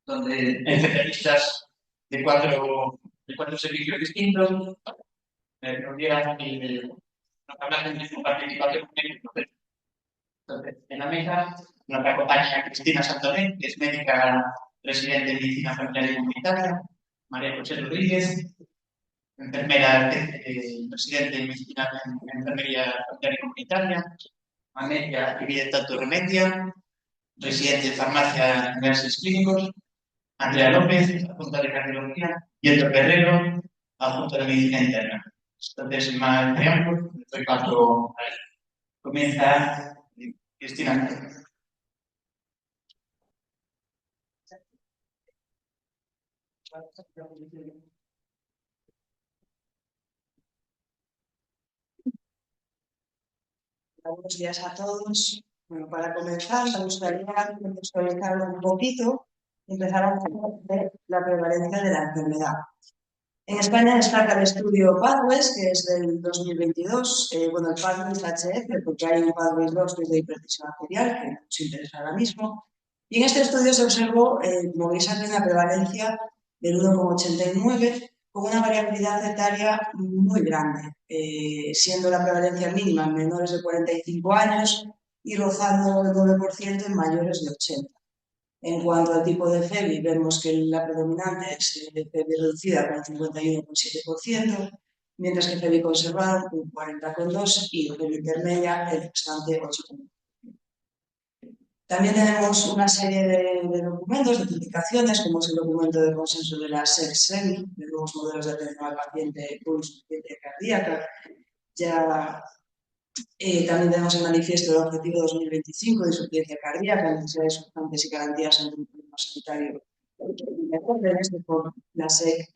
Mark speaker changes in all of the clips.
Speaker 1: donde especialistas de cuatro servicios distintos nos dieran y nos hablasen de su participación en el proceso. Entonces, en la mesa nos acompaña Cristina Santoré, que es médica residente en medicina familiar y comunitaria, María José Rodríguez, enfermera residente en medicina en enfermería familiar y comunitaria, Amelia Ivilleta Torremendia, residente de farmacia en diversos clínicos, Andrea López, adjunta de cardiología, y Héctor Guerrero, adjunto de medicina interna. Entonces, sin más preámbulos, doy paso a él. Comienza Cristina.
Speaker 2: Buenos días a todos. Bueno, para comenzar, me gustaría contextualizar un poquito y empezar a hablar de la prevalencia de la enfermedad. En España destaca el estudio PATHWAYS, que es del 2022. Bueno, el PATHWAYS HF, porque hay un PATHWAYS 2 que es de hipertensión arterial, que nos interesa ahora mismo. Y en este estudio se observó, como veis aquí, una prevalencia del 1,89, con una variabilidad etaria muy grande, siendo la prevalencia mínima en menores de 45 años y rozando el 9% en mayores de 80. En cuanto al tipo de FEBI, vemos que la predominante es FEBI reducida con 51,7%, mientras que FEBI conservado con 40,2% y FEBI intermedia el restante 8,1%. También tenemos una serie de documentos, de publicaciones, como es el documento de consenso de la SEC-SEMI, de nuevos modelos de atención al paciente con insuficiencia cardíaca. También tenemos el manifiesto del objetivo 2025 de insuficiencia cardíaca, necesidades urgentes y garantías ante un problema sanitario. Por la SEC,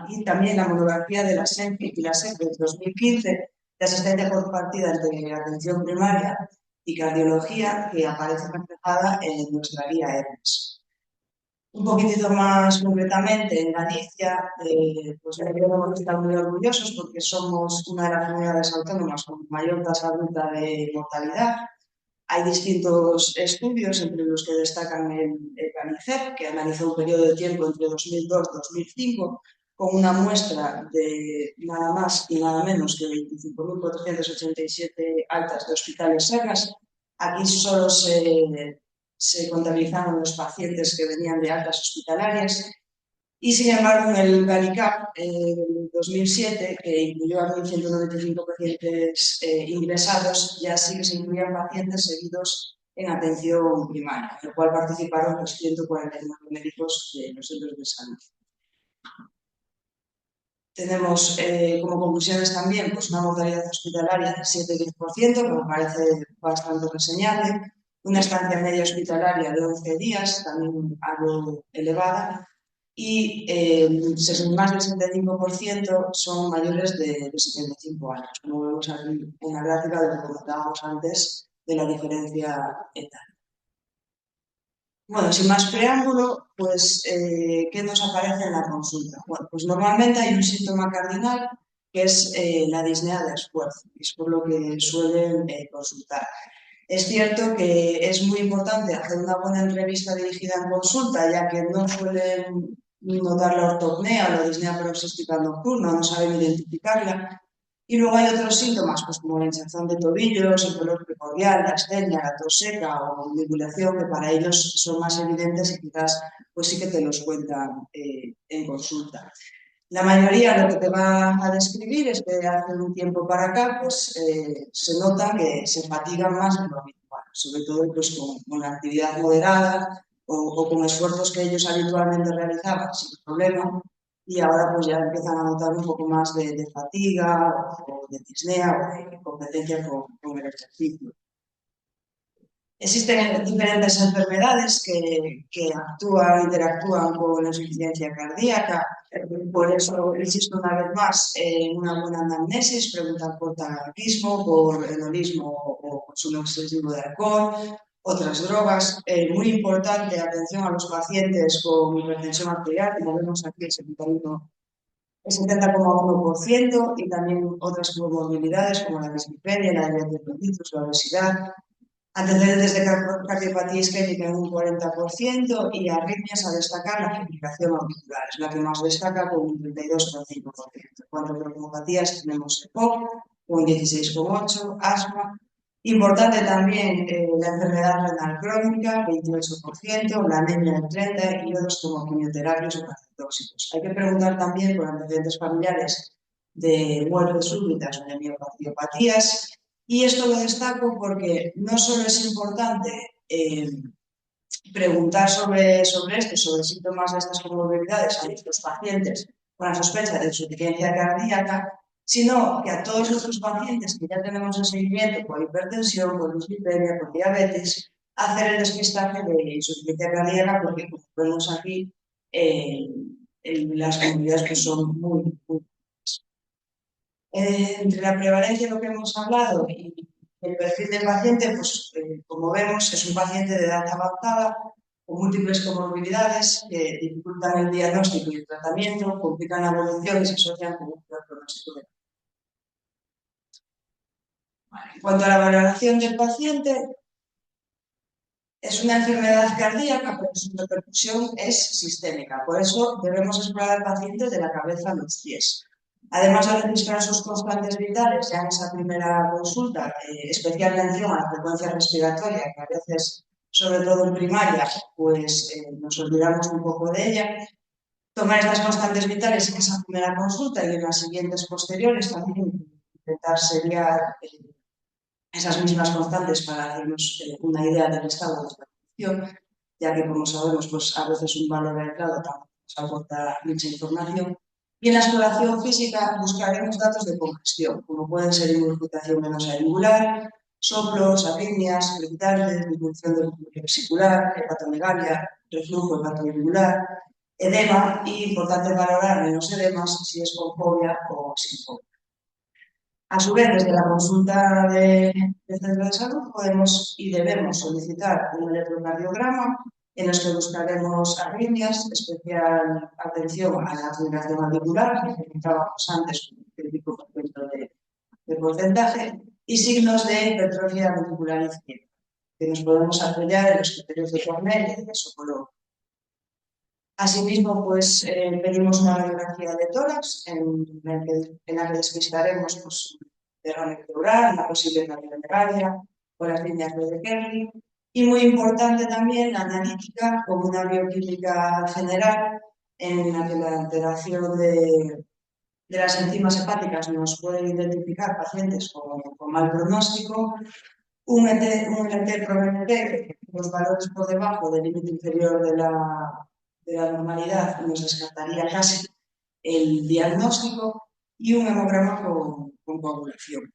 Speaker 2: y también la monografía de la SEC y la SEC del 2015 de asistencia compartida entre atención primaria y cardiología, que aparece reflejada en nuestra guía ERMS. Un poquitito más concretamente, en Galicia, pues debemos estar muy orgullosos porque somos una de las comunidades autónomas con mayor tasa bruta de mortalidad. Hay distintos estudios, entre los que destacan el CANICEP, que analizó un periodo de tiempo entre 2002 y 2005, con una muestra de nada más y nada menos que 25.487 altas de hospitales serras. Aquí solo se contabilizaron los pacientes que venían de altas hospitalarias. Y sin embargo, en el GALICAP del 2007, que incluyó a 1.195 pacientes ingresados, ya sí que se incluían pacientes seguidos en atención primaria, en el cual participaron los 149 médicos de los centros de salud. Tenemos como conclusiones también pues, una mortalidad hospitalaria de 7-10%, que me parece bastante reseñable, una estancia media hospitalaria de 11 días, también algo elevada, y más del 75% son mayores de 75 años, como vemos aquí en la gráfica de lo que comentábamos antes de la diferencia etaria. Bueno, sin más preámbulo, pues, ¿qué nos aparece en la consulta? Bueno, pues normalmente hay un síntoma cardinal que es la disnea de esfuerzo, que es por lo que suelen consultar. Es cierto que es muy importante hacer una buena entrevista dirigida en consulta, ya que no suelen notar la ortopnea o la disnea paroxística nocturna, no saben identificarla. Y luego hay otros síntomas, pues como la hinchazón de tobillos, el dolor precordial, la astenia, la tos seca o manipulación, que para ellos son más evidentes y quizás pues sí que te los cuentan en consulta. La mayoría lo que te va a describir es que hace un tiempo para acá pues, se nota que se fatigan más de lo habitual, sobre todo pues, con la actividad moderada o con esfuerzos que ellos habitualmente realizaban sin problema, y ahora pues ya empiezan a notar un poco más de fatiga o de disnea o de competencia con el ejercicio. Existen diferentes enfermedades que interactúan con la insuficiencia cardíaca. Por eso insisto una vez más en una buena anamnesis, preguntar por tabaquismo, por enolismo o consumo excesivo de alcohol, otras drogas. Muy importante, atención a los pacientes con hipertensión arterial, como vemos aquí, el 70,1%, y también otras comorbilidades como la dislipemia, la diabetes mellitus, la obesidad. Antecedentes de cardiopatía isquémica en un 40% y arritmias a destacar la fibrilación auricular, es la que más destaca con un 32,5%. En cuanto a trombopatías tenemos EPOC con un 16,8%, asma. Importante también la enfermedad renal crónica, 28%, la anemia del 30% y otros como quimioterapias o cardiotóxicos. Hay que preguntar también por antecedentes familiares de muertes súbitas o de miocardiopatías. Y esto lo destaco porque no solo es importante preguntar sobre esto, sobre síntomas de estas comorbilidades a nuestros pacientes con la sospecha de insuficiencia cardíaca, sino que a todos nuestros pacientes que ya tenemos en seguimiento por hipertensión, por dislipidemia, por diabetes, hacer el despistaje de insuficiencia cardíaca, porque como vemos aquí, las comorbilidades pues, son muy entre la prevalencia de lo que hemos hablado y el perfil del paciente, pues como vemos, es un paciente de edad avanzada, con múltiples comorbilidades que dificultan el diagnóstico y el tratamiento, complican la evolución y se asocian con un peor pronóstico. En cuanto a la valoración del paciente, es una enfermedad cardíaca, pero su repercusión es sistémica. Por eso debemos explorar al paciente de la cabeza a los pies. Además de registrar sus constantes vitales, ya en esa primera consulta, especial atención a la frecuencia respiratoria, que a veces, sobre todo en primaria, pues nos olvidamos un poco de ella. Tomar estas constantes vitales en esa primera consulta y en las siguientes posteriores también intentar seriar esas mismas constantes para hacernos una idea del estado de esta función, ya que, como sabemos, pues a veces un valor aislado tampoco nos aporta mucha información. Y en la exploración física buscaremos datos de congestión, como pueden ser inmunización venosa auricular, soplos, arritmias, crepitales, disminución del músculo vesicular, hepatomegalia, reflujo hepatoauricular, edema y, importante valorar en los edemas si es con fobia o sin fobia. A su vez, desde la consulta del centro de salud podemos y debemos solicitar un electrocardiograma en los que buscaremos arritmias, especial atención a la fibrilación auricular, que comentábamos antes con el 5% de porcentaje, y signos de hipertrofia ventricular izquierda, que nos podemos apoyar en los criterios de Cornell y de Sokolov. Asimismo, pues pedimos una radiografía de tórax en la que despistaremos pues, derrame pleural, una posible cardiomegalia o las líneas de Kerley. Y muy importante también la analítica como una bioquímica general en la que la alteración de las enzimas hepáticas nos puede identificar pacientes con mal pronóstico. Un LT-ProNT, los valores por debajo del límite inferior de la normalidad nos descartaría casi el diagnóstico, y un hemograma con coagulación.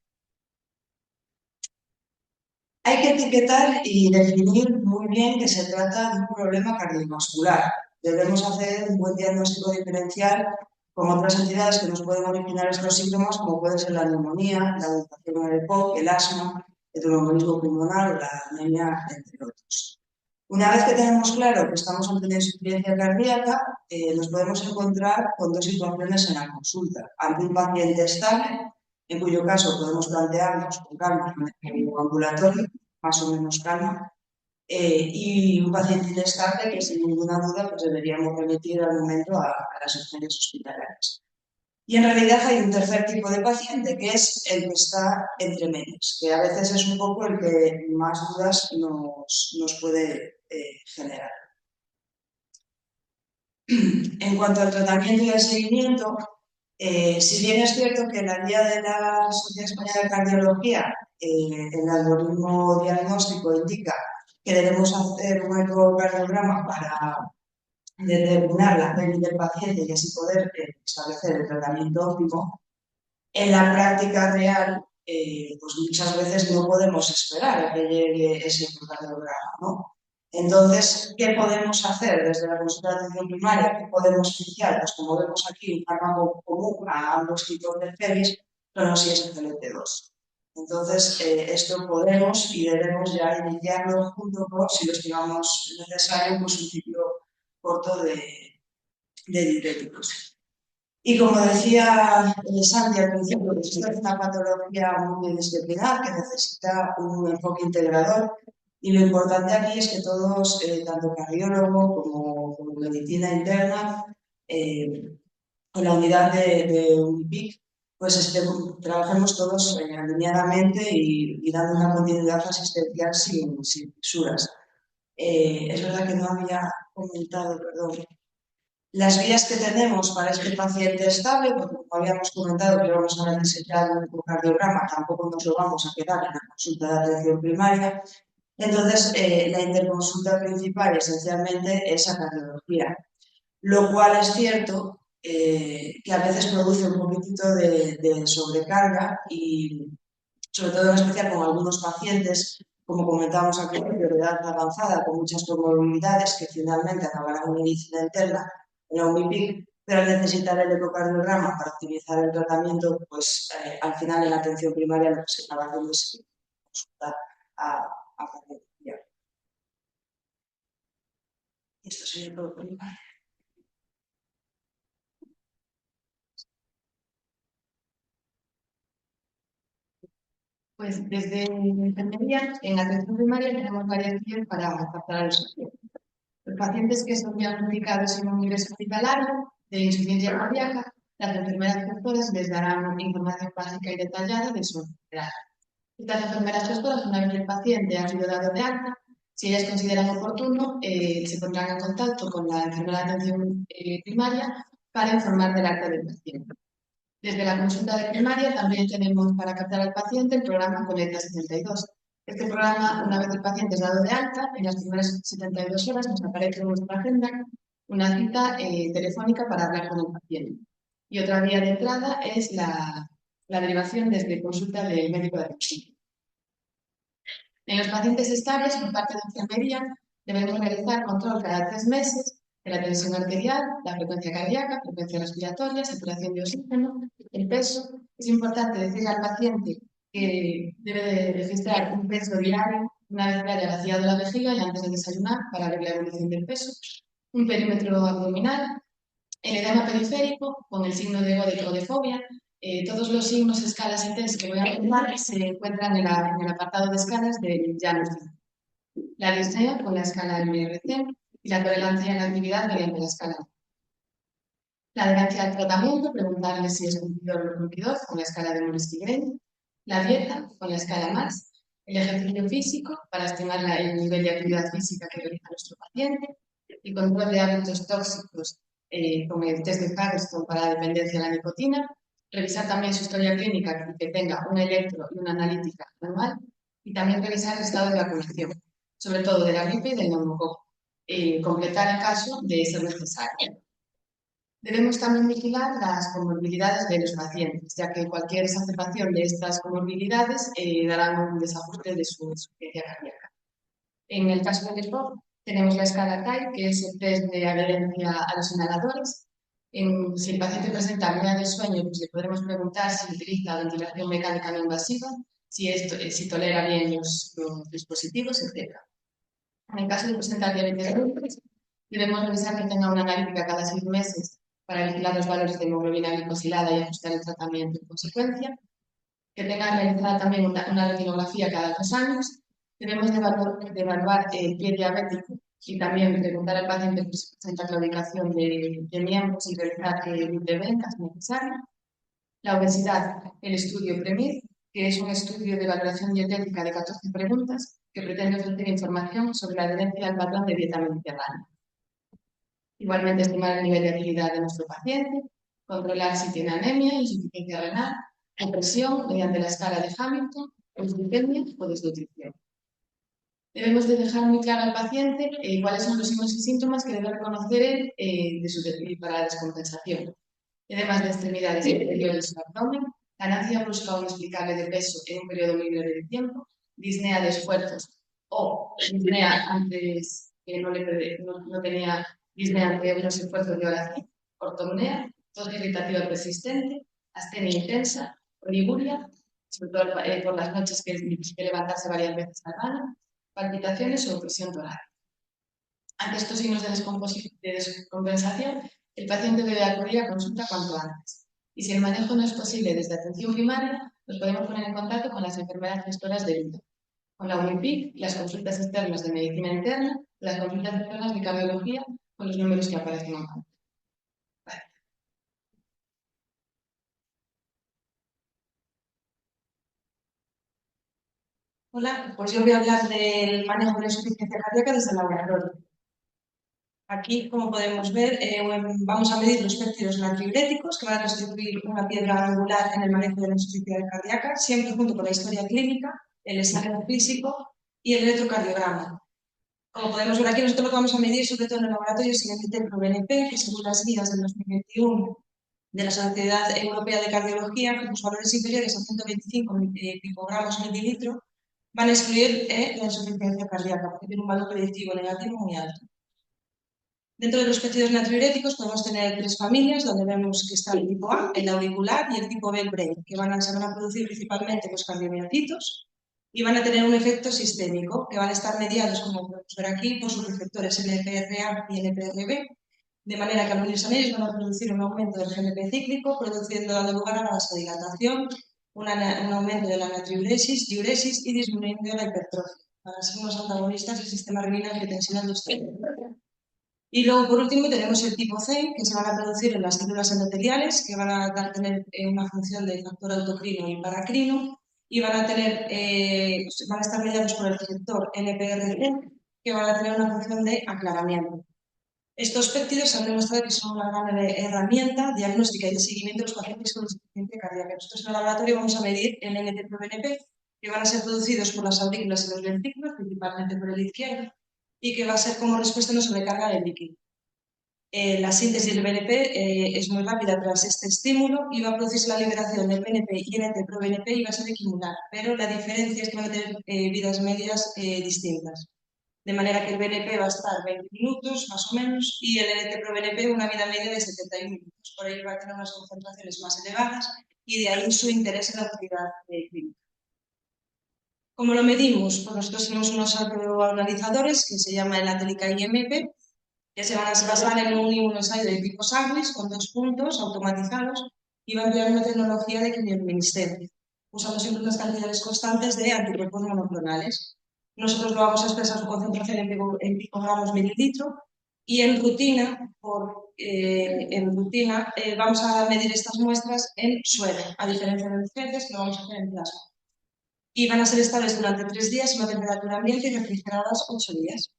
Speaker 2: Hay que etiquetar y definir muy bien que se trata de un problema cardiovascular. Debemos hacer un buen diagnóstico diferencial con otras entidades que nos pueden originar estos síntomas, como puede ser la neumonía, la agitación en el EPOC, el asma, el tromboembolismo pulmonar o la anemia, entre otros. Una vez que tenemos claro que estamos ante una insuficiencia cardíaca, nos podemos encontrar con dos situaciones en la consulta. Ante un paciente estable, en cuyo caso podemos plantearnos con calma el ambulatorio, más o menos calma, y un paciente inestable que sin ninguna duda pues deberíamos remitir al momento a las urgencias hospitalarias. Y en realidad hay un tercer tipo de paciente que es el que está entre medias, que a veces es un poco el que más dudas nos puede generar. En cuanto al tratamiento y al seguimiento, si bien es cierto que la guía de la Sociedad Española de Cardiología, el algoritmo diagnóstico indica que debemos hacer un ecocardiograma para determinar la PENI del paciente y así poder establecer el tratamiento óptimo, en la práctica real, pues muchas veces no podemos esperar a que llegue ese ecocardiograma, ¿no? Entonces, ¿qué podemos hacer desde la consulta de atención primaria? ¿Qué podemos iniciar? Pues como vemos aquí, un fármaco común a ambos tipos de FEBIs, pero si es SGLT2. Entonces, esto podemos y debemos ya iniciarlo junto con, si lo estimamos necesario, pues un ciclo corto de diuréticos. Y como decía Santi al principio, pues esto es una patología multidisciplinar que necesita un enfoque integrador y lo importante aquí es que todos, tanto cardiólogo como medicina interna, con la unidad de UNIPIC, pues trabajemos todos alineadamente y dando una continuidad asistencial sin fisuras. Es verdad que no había comentado, perdón, las vías que tenemos para este paciente estable, porque como habíamos comentado que vamos a necesitar un ecocardiograma, tampoco nos lo vamos a quedar en la consulta de atención primaria. Entonces, la interconsulta principal esencialmente es a cardiología, lo cual es cierto que a veces produce un poquitito de sobrecarga y sobre todo en especial con algunos pacientes, como comentábamos al principio, de edad avanzada, con muchas comorbilidades que finalmente acabarán en medicina interna, en la UMIPIC, pero al necesitar el ecocardiograma para optimizar el tratamiento, pues al final en la atención primaria lo que se acaba haciendo es consultar a cardiología. Y esto sería todo por mi parte.
Speaker 3: Pues desde enfermería, en atención primaria tenemos varias vías para captar a los pacientes. Los pacientes que son diagnosticados en un ingreso hospitalario de insuficiencia cardíaca, las enfermeras gestoras les darán información básica y detallada de su enfermedad. Estas enfermeras gestoras, una vez el paciente ha sido dado de alta, si ellas consideran oportuno, se pondrán en contacto con la enfermera de atención primaria para informar del alta del paciente. Desde la consulta de primaria también tenemos para captar al paciente el programa Conecta 72. Este programa, una vez el paciente es dado de alta, en las primeras 72 horas nos aparece en nuestra agenda una cita telefónica para hablar con el paciente. Y otra vía de entrada es la derivación desde consulta del médico de atención. En los pacientes estables, por parte de enfermería, debemos realizar control cada 3 meses de la tensión arterial, la frecuencia cardíaca, frecuencia respiratoria, saturación de oxígeno, el peso. Es importante decirle al paciente que debe de registrar un peso diario una vez que haya vaciado la vejiga y antes de desayunar para ver la evolución del peso, un perímetro abdominal, el edema periférico con el signo de Godet o de fobia. Todos los signos, escalas y test que voy a contar se encuentran en el apartado de escalas del Janus. La disnea con la escala MRC y la tolerancia a la actividad mediante la escala. La adherencia al tratamiento, preguntarle si es cumplidor o no cumplidor con la escala de Morris-Tigren. La dieta con la escala MAS. El ejercicio físico para estimar el nivel de actividad física que realiza nuestro paciente. El control de hábitos tóxicos con el test de Parkinson para la dependencia de la nicotina. Revisar también su historia clínica que tenga un electro y una analítica anual. Y también revisar el estado de vacunación, sobre todo de la gripe y del neumococo. Completar el caso de ser necesario. Debemos también vigilar las comorbilidades de los pacientes, ya que cualquier exacerbación de estas comorbilidades dará un desajuste de su insuficiencia cardíaca. En el caso del EPOC, tenemos la escala TAI, que es el test de adherencia a los inhaladores. Si el paciente presenta apnea del sueño, pues le podremos preguntar si utiliza ventilación mecánica no invasiva, si tolera bien los dispositivos, etc. En el caso de presentar diabetes mellitus, debemos revisar que tenga una analítica cada 6 meses para vigilar los valores de hemoglobina glicosilada y ajustar el tratamiento en consecuencia, que tenga realizada también una retinografía cada 2 años. Debemos de evaluar el pie diabético y también preguntar al paciente si presenta claudicación de miembros y realizar el de ventas necesario. La obesidad, el estudio PREMIR, que es un estudio de valoración dietética de 14 preguntas que pretende ofrecer información sobre la adherencia al patrón de dieta mediterránea. Igualmente, estimar el nivel de actividad de nuestro paciente, controlar si tiene anemia, insuficiencia renal, depresión mediante la escala de Hamilton, glicemia o desnutrición. Debemos de dejar muy claro al paciente cuáles son los signos y síntomas que debe reconocer para la descompensación. Edemas de extremidades inferiores del abdomen, ganancia brusca o inexplicable de peso en un periodo muy breve de tiempo, disnea de esfuerzos o disnea antes que no tenía disnea ante unos esfuerzos de oración, ortopnea, tos irritativa persistente, astenia intensa, oliguria, sobre todo por las noches que es que levantarse varias veces al baño, palpitaciones o presión torácica. Ante estos signos de descompensación, el paciente debe acudir a consulta cuanto antes. Y si el manejo no es posible desde atención primaria, nos podemos poner en contacto con las enfermeras gestoras de vida, con la UNIPIC, las consultas externas de medicina interna, las consultas externas de cardiología, con los números que aparecen abajo.
Speaker 2: Hola, pues yo voy a hablar del manejo de la insuficiencia cardíaca desde el laboratorio. Aquí, como podemos ver, vamos a medir los péptidos natriuréticos que van a constituir una piedra angular en el manejo de la insuficiencia cardíaca, siempre junto con la historia clínica, el examen físico y el electrocardiograma. Como podemos ver aquí, nosotros lo que vamos a medir, sobre todo en el laboratorio, es el NT-proBNP, que según las guías del 2021 de la Sociedad Europea de Cardiología, los valores inferiores a 125 picogramos mililitro van a excluir la insuficiencia cardíaca, porque tiene un valor predictivo negativo muy alto. Dentro de los péptidos natriuréticos podemos tener tres familias, donde vemos que está el tipo A, el auricular, y el tipo B, el brain, que se van a producir principalmente los cardiomiocitos y van a tener un efecto sistémico, que van a estar mediados, como podemos ver aquí, por sus receptores NPRA y NPRB, de manera que al unirse a ellos van a producir un aumento del GNP cíclico, dando lugar a la vasodilatación, un aumento de la natriuresis, diuresis y disminuyendo la hipertrofia, para ser unos antagonistas del sistema renina-angiotensina endotelial. Y luego, por último, tenemos el tipo C, que se van a producir en las células endoteliales, que van a tener una función de factor autocrino y paracrino, y van a estar mediados por el receptor NPRU, que van a tener una función de aclaramiento. Estos péptidos se han demostrado que son una gran herramienta diagnóstica y de seguimiento de los pacientes con insuficiencia cardíaca. Nosotros en el laboratorio vamos a medir el NT-proBNP, que van a ser producidos por las aurículas y los ventrículos, principalmente por el izquierdo, y que va a ser como respuesta a una sobrecarga del líquido. La síntesis del BNP es muy rápida tras este estímulo y va a producirse la liberación del BNP y NT-proBNP y va a ser equimular, pero la diferencia es que van a tener vidas medias distintas. De manera que el BNP va a estar 20 minutos más o menos y el NT-proBNP una vida media de 71 minutos. Por ello va a tener unas concentraciones más elevadas y de ahí su interés en la utilidad clínica. ¿Cómo lo medimos? Pues nosotros tenemos unos autoanalizadores que se llama el Atelica IMP, que se van a basar en un inmunoensayo de tipo Sandwich con 2 puntos automatizados y va a emplear una tecnología de criominiscencia, usando siempre unas cantidades constantes de anticuerpos monoclonales. Nosotros lo vamos a expresar su concentración en picogramos mililitro y en rutina, vamos a medir estas muestras en suero, a diferencia de urgencias que lo vamos a hacer en plasma. Y van a ser estables durante 3 días en una temperatura ambiente y refrigeradas 8 días.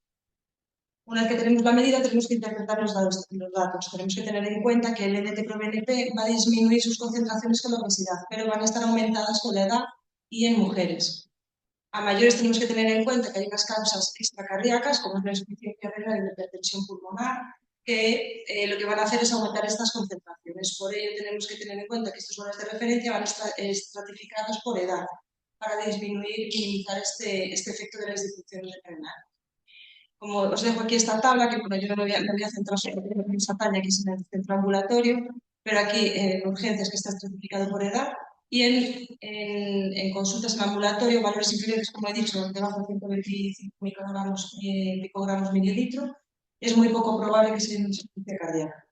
Speaker 2: Una vez que tenemos la medida, tenemos que interpretar los datos. Tenemos que tener en cuenta que el NT-proBNP va a disminuir sus concentraciones con la obesidad, pero van a estar aumentadas con la edad y en mujeres. A mayores tenemos que tener en cuenta que hay unas causas extracardíacas, como es la insuficiencia renal y la hipertensión pulmonar, que lo que van a hacer es aumentar estas concentraciones. Por ello tenemos que tener en cuenta que estos valores de referencia van a estar estratificados por edad, para disminuir y minimizar este efecto de las disfunciones renales. Como os dejo aquí esta tabla, que bueno, yo me voy a centrar sobre esta talla que es en el centro ambulatorio, pero aquí en urgencias que está estratificado por edad y en consultas en ambulatorio, valores inferiores, como he dicho, debajo de 125 picogramos mililitro, es muy poco probable que sea una insuficiencia cardíaca.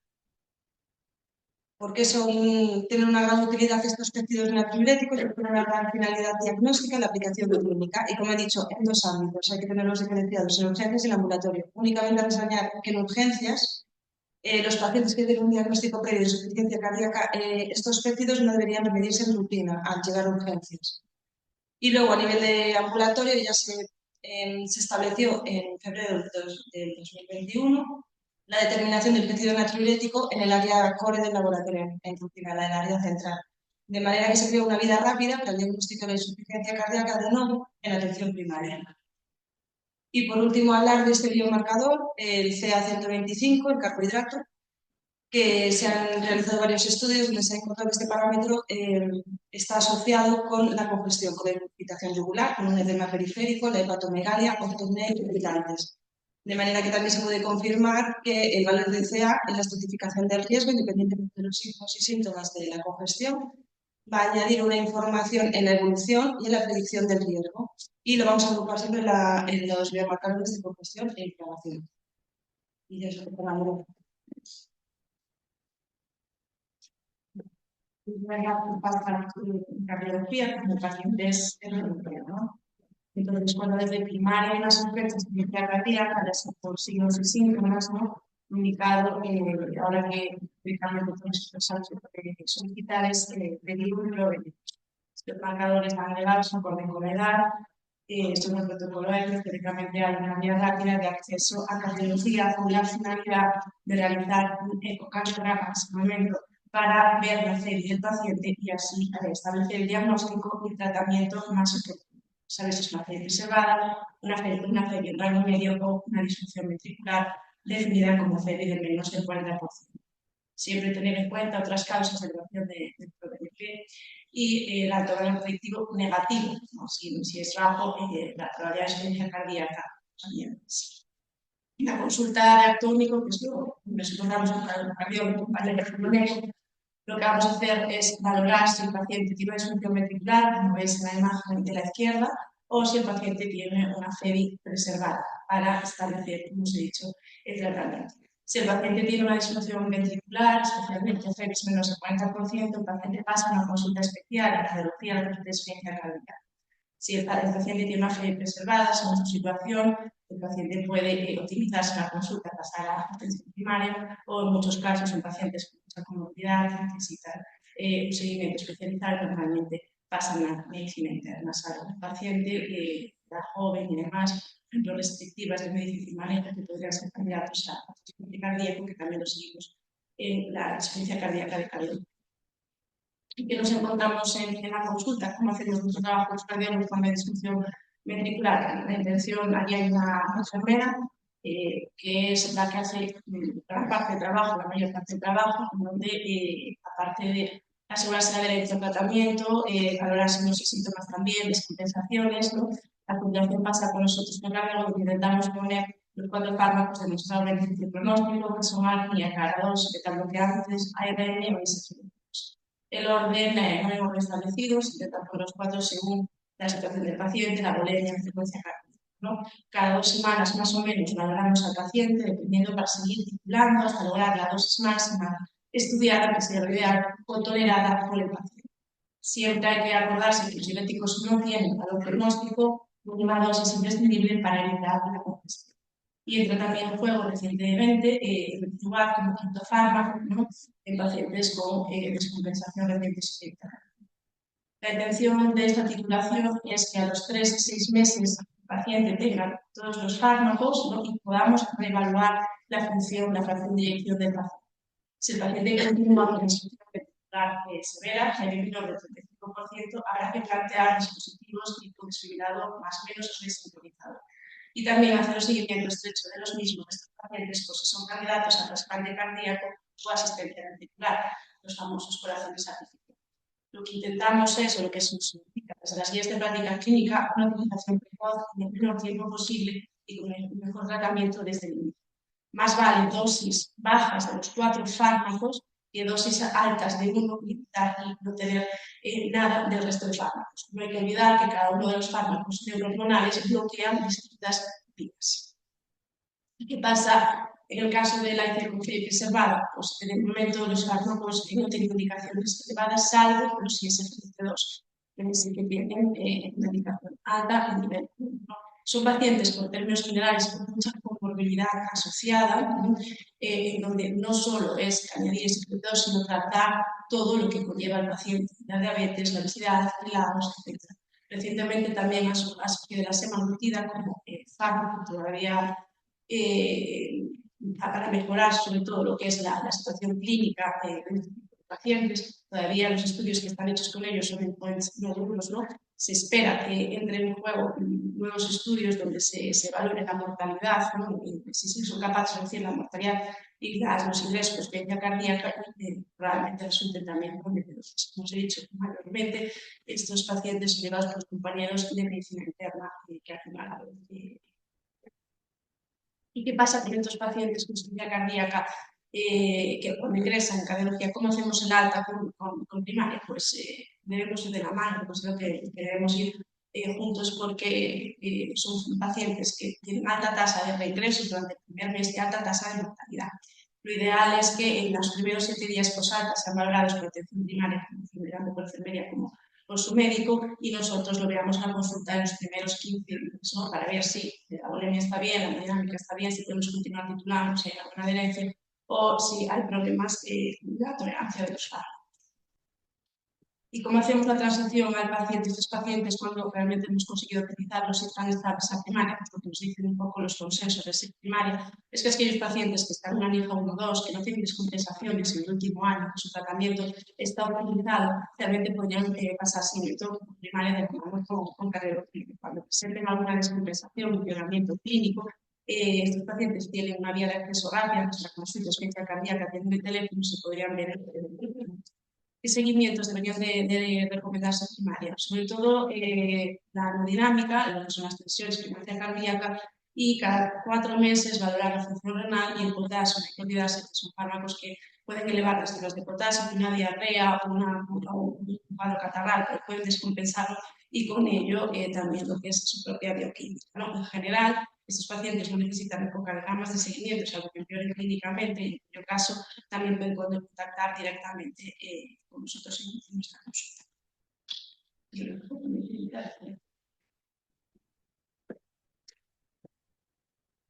Speaker 2: Porque tienen una gran utilidad estos péptidos natriuréticos y tienen una gran finalidad diagnóstica en la aplicación clínica. Y como he dicho, en 2 ámbitos, hay que tenerlos diferenciados en urgencias y en ambulatorio. Únicamente reseñar que en urgencias, los pacientes que tienen un diagnóstico previo de insuficiencia cardíaca, estos péptidos no deberían medirse en rutina al llegar a urgencias. Y luego a nivel de ambulatorio ya se estableció en febrero del 2021 la determinación del péptido natriurético en el área core del laboratorio, en rutina, en el área central. De manera que se creó una vida rápida para el diagnóstico de la insuficiencia cardíaca de nuevo en atención primaria. Y por último, hablar de este biomarcador, el CA125, el carbohidrato, que se han realizado varios estudios donde se ha encontrado que este parámetro está asociado con la congestión, con la irritación yugular, con un edema periférico, la hepatomegalia, ortopnea y irritantes. De manera que también se puede confirmar que el valor de CA en la estratificación del riesgo, independientemente de los signos y síntomas de la congestión, va a añadir una información en la evolución y en la predicción del riesgo. Y lo vamos a agrupar siempre en los biomarcadores de congestión e inflamación. Y eso es
Speaker 3: para cardiología como pacientes de rodilla, ¿no? Entonces, cuando desde primaria hay unas sospechas de insuficiencia cardíaca, por signos y síntomas, ¿no? Indicado ahora que explicamos los procesos solicitar pedir un globin. Los marcadores agregados acorde con la edad, son el protocolo ECO, teóricamente hay una vía rápida de acceso a cardiología con la finalidad de realizar un ecocardiograma en ese momento para ver la serie del paciente y así establecer el diagnóstico y tratamiento más oportuno. Saber si es una serie preservada, una serie en rango medio o una disfunción ventricular definida como serie de menos del 40%. Siempre tener en cuenta otras causas de elevación del ProBNP y el alto valor predictivo negativo, ¿no? Si es bajo, la probabilidad de insuficiencia cardíaca también es. La consulta de acto único, que es lo que nosotros damos un cardiólogo, lo que vamos a hacer es valorar si el paciente tiene una disfunción ventricular, como veis en la imagen de la izquierda, o si el paciente tiene una FEBI preservada, para establecer, como os he dicho, el tratamiento. Si el paciente tiene una disfunción ventricular, especialmente FEBIs menos del 40%, el paciente pasa a una consulta especial en cardiología de insuficiencia cardíaca. Si el paciente tiene una FEBI preservada, según su situación, el paciente puede optimizarse la consulta, pasar a atención primaria, o en muchos casos en pacientes con mucha comorbilidad que necesitan un seguimiento especializado, normalmente pasan a medicina interna. Salvo el paciente, la joven y demás, por ejemplo, restrictivas de medicina y manejo, que podrían ser candidatos a insuficiencia cardíaca, que también lo seguimos en la insuficiencia cardíaca de cardiología. Y que nos encontramos en la consulta, cómo hacemos nuestro trabajo los cardiólogos con la disfunción ventricular. La intención, aquí hay una enfermera que es la que hace gran parte del trabajo, la mayor parte del trabajo, donde aparte de asegurarse la adherencia al tratamiento, valorarse unos síntomas también, descompensaciones, ¿no? La combinación pasa con nosotros con el cardiólogo, que intentamos poner los 4 fármacos de nuestro beneficio pronóstico, que son arnia, cara-2, beta-bloqueantes, ARN o ISF. El orden no hemos restablecido, se intenta por los 4 según la situación del paciente, la bolemia, la frecuencia cardíaca, ¿no? Cada 2 semanas más o menos valoramos al paciente, dependiendo para seguir titulando hasta lograr la dosis máxima estudiada, que sería lo ideal, o tolerada por el paciente. Siempre hay que acordarse que los diuréticos no tienen valor pronóstico, una dosis imprescindible para evitar la congestión. Y entra también en juego recientemente el Rituximab como quinto fármaco, ¿no? En pacientes con descompensación reciente hospitalaria. La intención de esta titulación es que a los 3-6 meses el paciente tenga todos los fármacos, ¿no? Y podamos reevaluar la función, la fracción de eyección del paciente. Si el paciente continúa con insuficiencia ventricular severa, en menor del 35%, habrá que plantear dispositivos tipo desfibrilador más o menos resintonizador. Y también hacer un seguimiento estrecho de los mismos, de estos pacientes, pues si son candidatos a trasplante cardíaco o asistencia ventricular, los famosos corazones artificiales. Lo que intentamos es, o lo que significa desde las guías de práctica clínica, una utilización precoz en el menor tiempo posible y con el mejor tratamiento desde el inicio. Más vale dosis bajas de los 4 fármacos que dosis altas de uno y no tener nada del resto de fármacos. No hay que olvidar que cada uno de los fármacos neurohormonales bloquean distintas vías. ¿Qué pasa en el caso de la hiperconfidencia preservada? Pues en el momento los fármacos no tienen indicaciones elevadas, salvo los ISFT2, que tienen indicación alta en nivel 1. Son pacientes, por términos generales, con mucha comorbilidad asociada, donde no solo es añadir ISFT2, sino tratar todo lo que conlleva el paciente, la diabetes, la obesidad, el AOS, etc. Recientemente también ha surgido la semaglutida como fármaco todavía para mejorar sobre todo lo que es la situación clínica de los pacientes. Todavía los estudios que están hechos con ellos son nuevos, ¿no? Se espera que entren en juego nuevos estudios donde se valore la mortalidad, ¿no? Si son capaces de reducir la mortalidad y los ingresos de hospitalización cardíaca, probablemente resulten también prometedores. Como os he dicho, mayormente estos pacientes son llevados por los compañeros de medicina interna que hacen la ¿Y qué pasa con estos pacientes con insuficiencia cardíaca que cuando ingresan en cardiología, cómo hacemos el alta con primaria? Pues debemos ir de la mano, pues creo que debemos ir juntos porque son pacientes que tienen alta tasa de reingresos durante el primer mes y alta tasa de mortalidad.
Speaker 4: Lo ideal es que en los primeros 7 días posalta sean valorados por atención primaria, por enfermería como por su médico, y nosotros lo veamos en la consulta en los primeros 15 días, ¿no? Para ver si la bulimia está bien, la hemodinámica está bien, si podemos continuar titulando, si hay alguna adherencia o si hay problemas con la tolerancia de los fármacos. ¿Y cómo hacemos la transición al paciente, estos pacientes, cuando realmente hemos conseguido utilizarlos y están estables a primaria? Pues lo que nos dicen un poco los consensos de esa primaria es que aquellos pacientes que están en una NIJA 1 o 2, que no tienen descompensaciones en el último año, que su tratamiento está optimizado, realmente podrían pasar sin todo primaria de la mano con carrera clínica. Cuando presenten alguna descompensación, empeoramiento clínico, estos pacientes tienen una vía de acceso rápida, nuestra consulta es fecha cardíaca, tienen el teléfono, se podrían ver ¿qué seguimientos deberían de recomendarse en primaria? Sobre todo la hemodinámica, lo que son las tensiones, frecuencia cardíaca, y cada 4 meses valorar la función renal y el potasio, la clorhidrosa, que son fármacos que pueden elevar las células de potasio, una diarrea o un cuadro catarral, pero pueden descompensarlo y con ello también lo que es su propia bioquímica, ¿no? En general, estos pacientes no necesitan épocas gamas de seguimiento, salvo que empeoren clínicamente, y en cuyo caso también pueden contactar directamente con nosotros en nuestra consulta.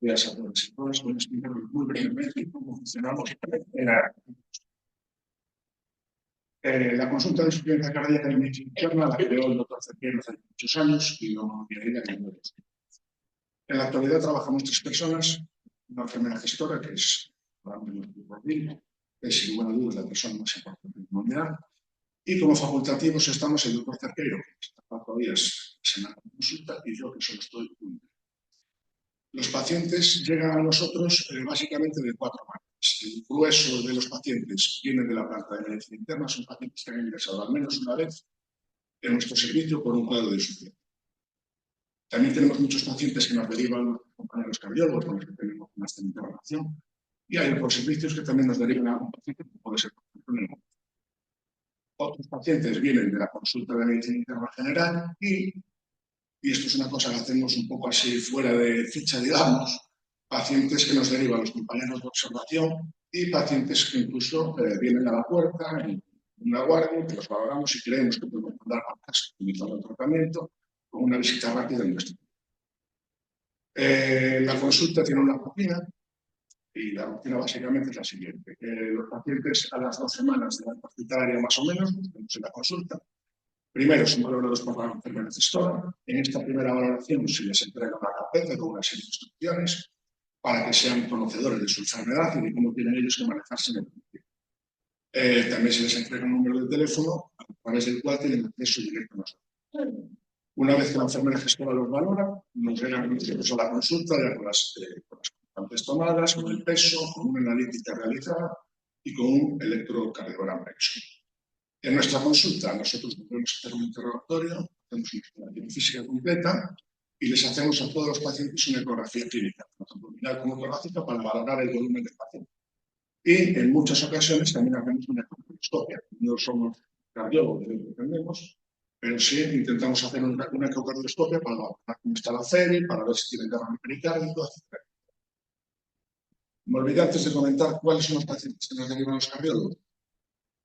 Speaker 5: Gracias a todos y todas por explicar muy brevemente cómo funcionamos la consulta de insuficiencia cardíaca en medicina interna la creó el doctor Cerqueiro hace muchos años y lo diré en el. En la actualidad trabajamos 3 personas, una enfermera gestora, que es sin buena duda la persona más importante de la humanidad, y como facultativos estamos el doctor Cerqueiro, que está 4 días a semana de consulta, y yo, que solo estoy un día. Los pacientes llegan a nosotros básicamente de 4 maneras. El grueso de los pacientes viene de la planta de medicina interna, son pacientes que han ingresado al menos una vez en nuestro servicio por un cuadro de insuficiencia. También tenemos muchos pacientes que nos derivan a compañeros cardiólogos con los que tenemos más de interrogación, y hay otros servicios que también nos derivan a un paciente que puede ser neumonía. Otros pacientes vienen de la consulta de medicina interna general y esto es una cosa que hacemos un poco así fuera de ficha, digamos, pacientes que nos derivan los compañeros de observación y pacientes que incluso vienen a la puerta en una guardia, que los valoramos y creemos que podemos mandar a casa utilizando el tratamiento con una visita rápida en nuestro. La consulta tiene una rutina y la rutina básicamente es la siguiente. Los pacientes a las 2 semanas de la hospitalaria más o menos, tenemos en la consulta. Primero son valorados por la enfermera gestora. En esta primera valoración se les entrega una carpeta con una serie de instrucciones para que sean conocedores de su enfermedad y de cómo tienen ellos que manejarse en el tiempo. También se les entrega un número de teléfono a través del cual tienen acceso directo a nosotros. Una vez que la enfermera gestora los valora, nos llegan a la consulta ya con las constantes tomadas, con el peso, con una analítica realizada y con un electrocardiograma hecho. En nuestra consulta nosotros podemos hacer un interrogatorio, hacemos una exploración física completa y les hacemos a todos los pacientes una ecografía clínica, tanto abdominal como torácica, para valorar el volumen del paciente. Y en muchas ocasiones también hacemos una ecocardioscopia. No somos cardiólogos, lo entendemos, pero sí intentamos hacer una ecocardioscopia para valorar cómo está la FERI, para ver si tienen derrame pericárdico, etc. Me olvidé antes de comentar cuáles son los pacientes que nos derivan los cardiólogos.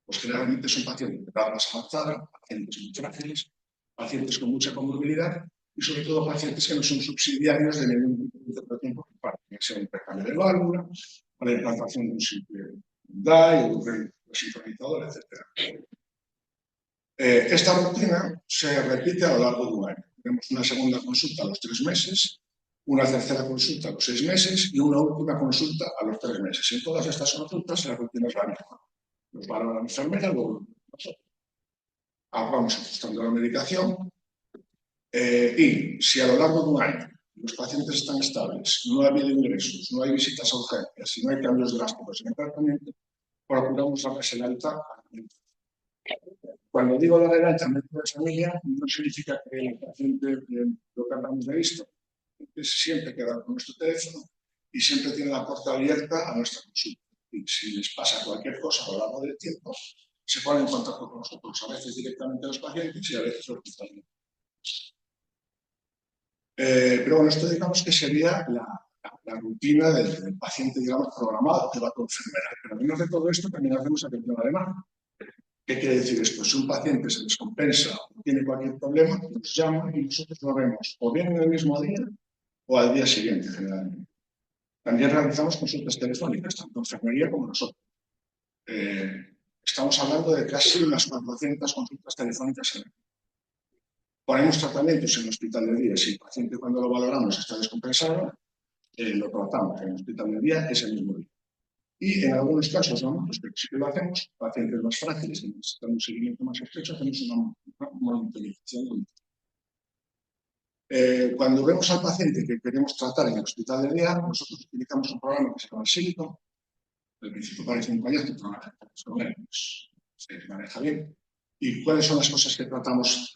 Speaker 5: Pues generalmente son pacientes de edad más avanzada, pacientes muy frágiles, pacientes con mucha comorbilidad y sobre todo pacientes que no son subsidiarios de ningún tratamiento principal, que sea un intercambio de válvula, para la implantación de un simple DAI o un sincronizador, etc. Esta rutina se repite a lo largo de un año. Tenemos una segunda consulta a los 3 meses, una tercera consulta a los 6 meses y una última consulta a los 3 meses. En todas estas consultas la rutina es la misma. Nos valora la enfermera, luego nosotros vamos ajustando la medicación y si a lo largo de un año los pacientes están estables, no ha habido ingresos, no hay visitas a urgencias y no hay cambios drásticos en el tratamiento, procuramos darles el alta. Cuando digo dar el alta al médico de familia, no significa que el paciente lo cambiamos de visto. Siempre queda con nuestro teléfono y siempre tiene la puerta abierta a nuestra consulta. Y si les pasa cualquier cosa a lo largo del tiempo, se ponen en contacto con nosotros, a veces directamente los pacientes y a veces los hospitales. Pero bueno, esto digamos que sería la rutina del paciente, digamos, programado que va con enfermera. Pero además de todo esto, también hacemos atención alemana. ¿Qué quiere decir esto? Si un paciente se descompensa o tiene cualquier problema, nos llama y nosotros lo vemos o bien en el mismo día o al día siguiente, generalmente. También realizamos consultas telefónicas, tanto enfermería como nosotros. Estamos hablando de casi unas 400 consultas telefónicas en el día. Ponemos tratamientos en el hospital de día. Si el paciente, cuando lo valoramos, está descompensado, lo tratamos en el hospital de día ese mismo día. Y en algunos casos, ¿no? Pues que sí que lo hacemos, pacientes más frágiles que necesitan un seguimiento más estrecho, hacemos una monitorización. Cuando vemos al paciente que queremos tratar en el hospital de día, nosotros utilizamos un programa que se llama Silicon. Al principio parece un payaso, pero pues, se maneja bien. ¿Y cuáles son las cosas que tratamos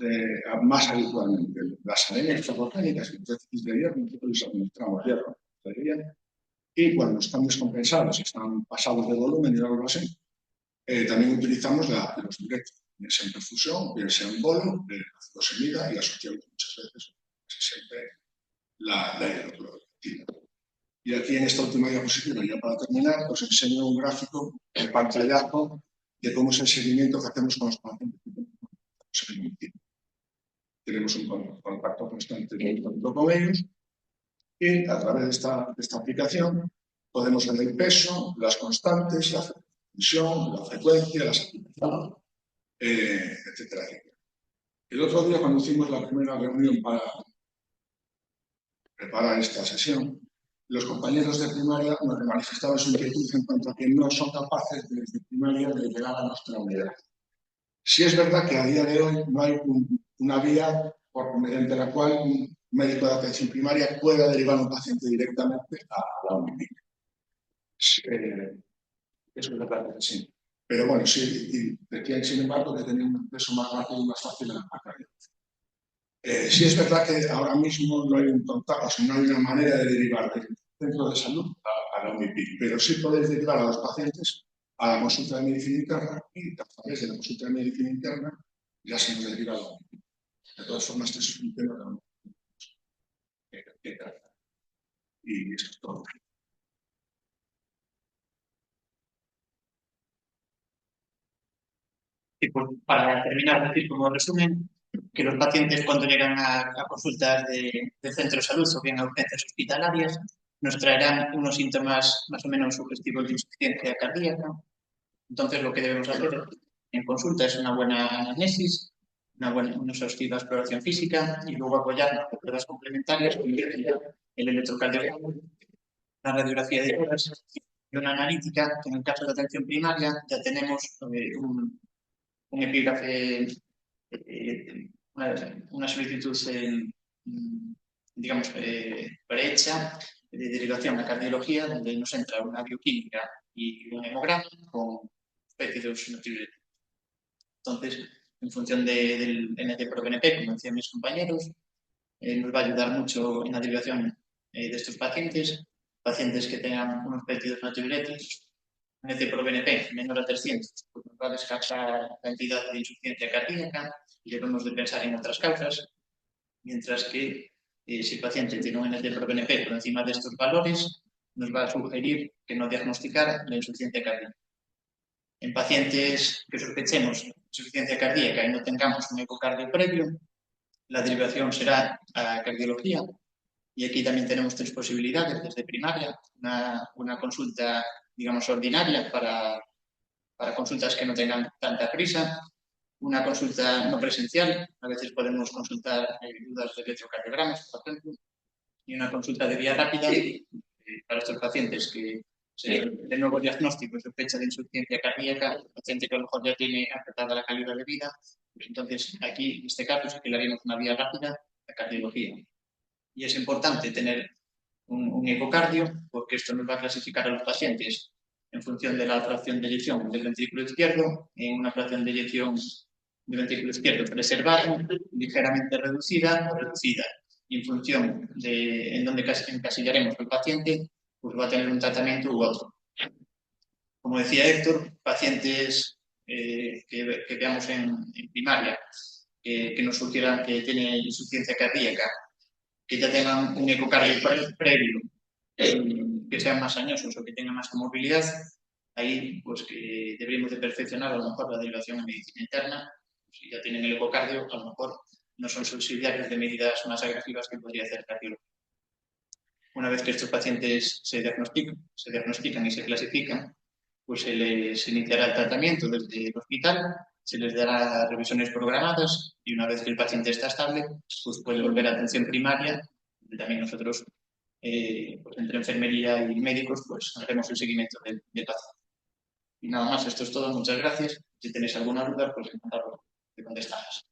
Speaker 5: más habitualmente? Las anemias ferrogénicas, el déficit de hierro, nosotros les administramos hierro de día. Y cuando están descompensados, están pasados de volumen y algo así, también utilizamos los diuréticos, bien sea en perfusión, bien sea en bolo, ácido semida y asociamos muchas veces siempre la hidrocloroquina. Y aquí en esta última diapositiva, ya para terminar, os enseño un gráfico, el pantallazo, de cómo es el seguimiento que hacemos con los pacientes. Tenemos un contacto constante con ellos y a través de esta aplicación podemos ver el peso, las constantes, la tensión, la frecuencia, las actividades, etcétera, etcétera. El otro día, cuando hicimos la primera reunión para preparar esta sesión, los compañeros de primaria nos manifestaban su inquietud en cuanto a que no son capaces desde primaria de llegar a nuestra unidad. Sí es verdad que a día de hoy no hay una vía mediante la cual un médico de atención primaria pueda derivar a un paciente directamente a la unidad. Eso es verdad que sí. Pero bueno, sí, y decían, sin embargo, que tenían un acceso más rápido y más fácil a cardiología. Sí es verdad que ahora mismo no hay un contacto, o sea, no hay una manera de derivar del centro de salud a la UNIPIC, pero sí podéis derivar a los pacientes a la consulta de medicina interna y a través de la consulta de medicina interna ya se nos deriva a la UNIPIC. De todas formas, este es un tema que tratar. Y eso es todo.
Speaker 1: Y pues, para terminar, decir como resumen, que los pacientes cuando llegan a consultas de centro de salud o bien a urgencias hospitalarias nos traerán unos síntomas más o menos sugestivos de insuficiencia cardíaca. Entonces lo que debemos hacer en consulta es una buena anamnesis, una exhaustiva exploración física y luego apoyarnos con pruebas complementarias como el electrocardiograma, la radiografía de horas y una analítica que en el caso de atención primaria ya tenemos un epígrafe, una solicitud, digamos, prehecha de derivación a cardiología, donde nos entra una bioquímica y un hemograma con péptidos nutrientes. Entonces, en función del NT-proBNP, como decían mis compañeros, nos va a ayudar mucho en la derivación de estos pacientes que tengan unos péptidos natriuréticos NT-proBNP menor a 300, pues nos va a descartar la entidad de insuficiencia cardíaca y debemos de pensar en otras causas, mientras que si el paciente tiene un NT-proBNP por encima de estos valores, nos va a sugerir que no diagnosticar la insuficiencia cardíaca. En pacientes que sospechemos insuficiencia cardíaca y no tengamos un ecocardio previo, la derivación será a cardiología. Y aquí también tenemos tres posibilidades desde primaria. Una consulta, digamos, ordinaria para consultas que no tengan tanta prisa. Una consulta no presencial. A veces podemos consultar dudas de electrocardiogramas, por ejemplo. Y una consulta de vía rápida para estos pacientes que de nuevo diagnóstico y sospecha de insuficiencia cardíaca, paciente que a lo mejor ya tiene afectada la calidad de vida. Pues entonces, aquí, en este caso, sí que le haríamos una vía rápida a cardiología. Y es importante tener un ecocardio, porque esto nos va a clasificar a los pacientes en función de la fracción de eyección del ventrículo izquierdo, en una fracción de eyección del ventrículo izquierdo preservada, ligeramente reducida o reducida. Y en función de en dónde encasillaremos al paciente, pues va a tener un tratamiento u otro. Como decía Héctor, pacientes que veamos en primaria, que nos sugieran que tiene insuficiencia cardíaca, que ya tengan un ecocardio previo que sean más añosos o que tengan más comorbilidad, ahí pues que deberíamos de perfeccionar a lo mejor la derivación en medicina interna. Si ya tienen el ecocardio, a lo mejor no son subsidiarios de medidas más agresivas que podría hacer cardiología. Una vez que estos pacientes se diagnostican y se clasifican, pues se les iniciará el tratamiento desde el hospital, se les dará revisiones programadas y una vez que el paciente está estable, pues puede volver a atención primaria. También nosotros, pues entre enfermería y médicos, pues haremos el seguimiento del paciente. Y nada más, esto es todo. Muchas gracias. Si tenéis alguna duda, pues encantado de contestarlas.